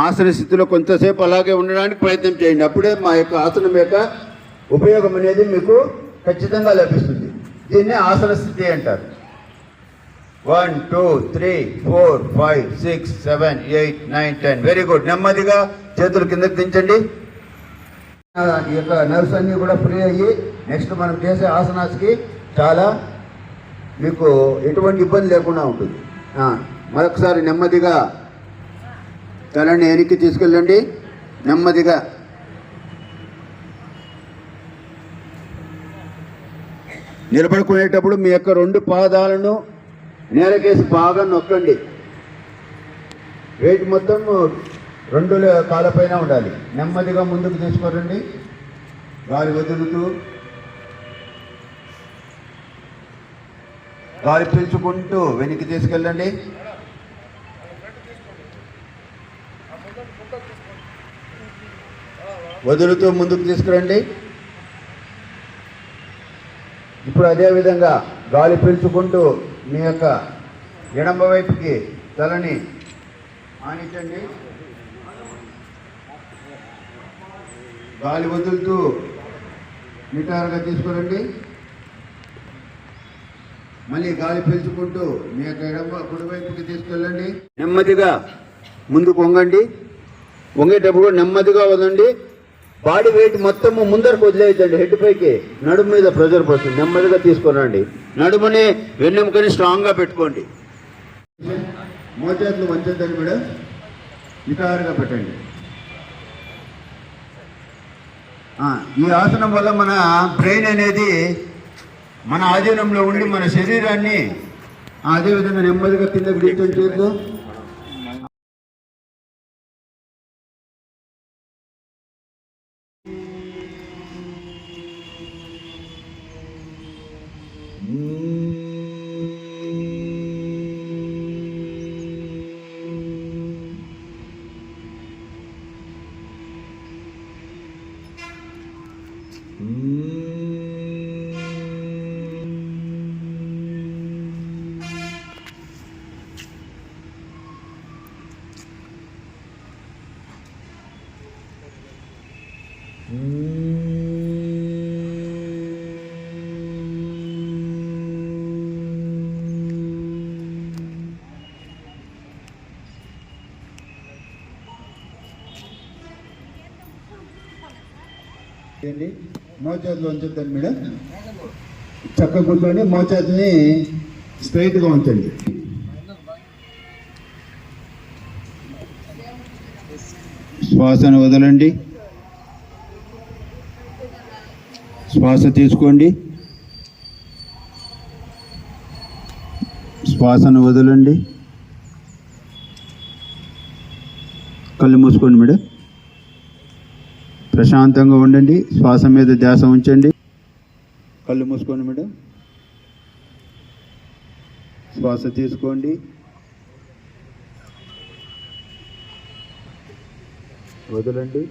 ఆసన స్థితిలో కొంతసేపు అలాగే ఉండడానికి ప్రయత్నం చేయండి. అప్పుడే మా యొక్క ఆసనం యొక్క ఉపయోగం అనేది మీకు ఖచ్చితంగా లభిస్తుంది. దీన్ని ఆసన స్థితి అంటారు. 1 2 3 4 5 6 7 8 9 10. Very good. నెమ్మదిగా చేతులు కిందకి దించండి. ఈ యొక్క నర్వ్స్ అన్నీ కూడా ఫ్రీ అయ్యి నెక్స్ట్ మనం చేసే ఆసనాస్కి చాలా మీకు ఎటువంటి ఇబ్బంది లేకుండా ఉంటుంది. మరొకసారి నెమ్మదిగా తలని వెనక్కి తీసుకెళ్ళండి. నెమ్మదిగా నిలబడుకునేటప్పుడు మీ యొక్క 2 పాదాలను నేలకేసి బాగా నొక్కండి. వెయిట్ మొత్తం 2 కాళ్ళపైన ఉండాలి. నెమ్మదిగా ముందుకు తీసుకురండి. గాలి వదులుతూ గాలి పీల్చుకుంటూ వెనక్కి తీసుకెళ్ళండి. వదులుతూ ముందుకు తీసుకురండి. ఇప్పుడు అదేవిధంగా గాలి పీల్చుకుంటూ మీ యొక్క ఎడమ వైపుకి తలని ఆనించండి. గాలి వదులుతూ నిటారుగా తీసుకురండి. మళ్ళీ గాలి పీల్చుకుంటూ మీ యొక్క ఎడమ కుడివైపుకి తీసుకెళ్ళండి. నెమ్మదిగా ముందుకు వంగండి. వంగేటప్పుడు నెమ్మదిగా వదండి. బాడీ వెయిట్ మొత్తము ముందరకు వదిలేయద్దండి. హెడ్ పైకి నడుము మీద ప్రెజర్ పడుతుంది. నెమ్మదిగా తీసుకురండి. నడుముని వెన్నెముకని స్ట్రాంగ్గా పెట్టుకోండి. మోచేతులు వంచద్దండి మేడం. నిటారుగా పెట్టండి. ఈ ఆసనం వల్ల మన బ్రెయిన్ అనేది మన ఆధీనంలో ఉండి మన శరీరాన్ని అదేవిధంగా నెమ్మదిగా కిందకి దించు. మోచేతులు ఉంచండి మేడం. చక్కగా కూర్చోండి. మోచేతుల్ని స్ట్రైట్గా ఉంచండి. శ్వాసను వదలండి. శ్వాస తీసుకోండి. శ్వాసను వదలండి. కళ్ళు మూసుకోండి మేడం. ప్రశాంతంగా ఉండండి. శ్వాస మీద ధ్యాస ఉంచండి. కళ్ళు మూసుకోండి మేడం. శ్వాస తీసుకోండి. వదలండి.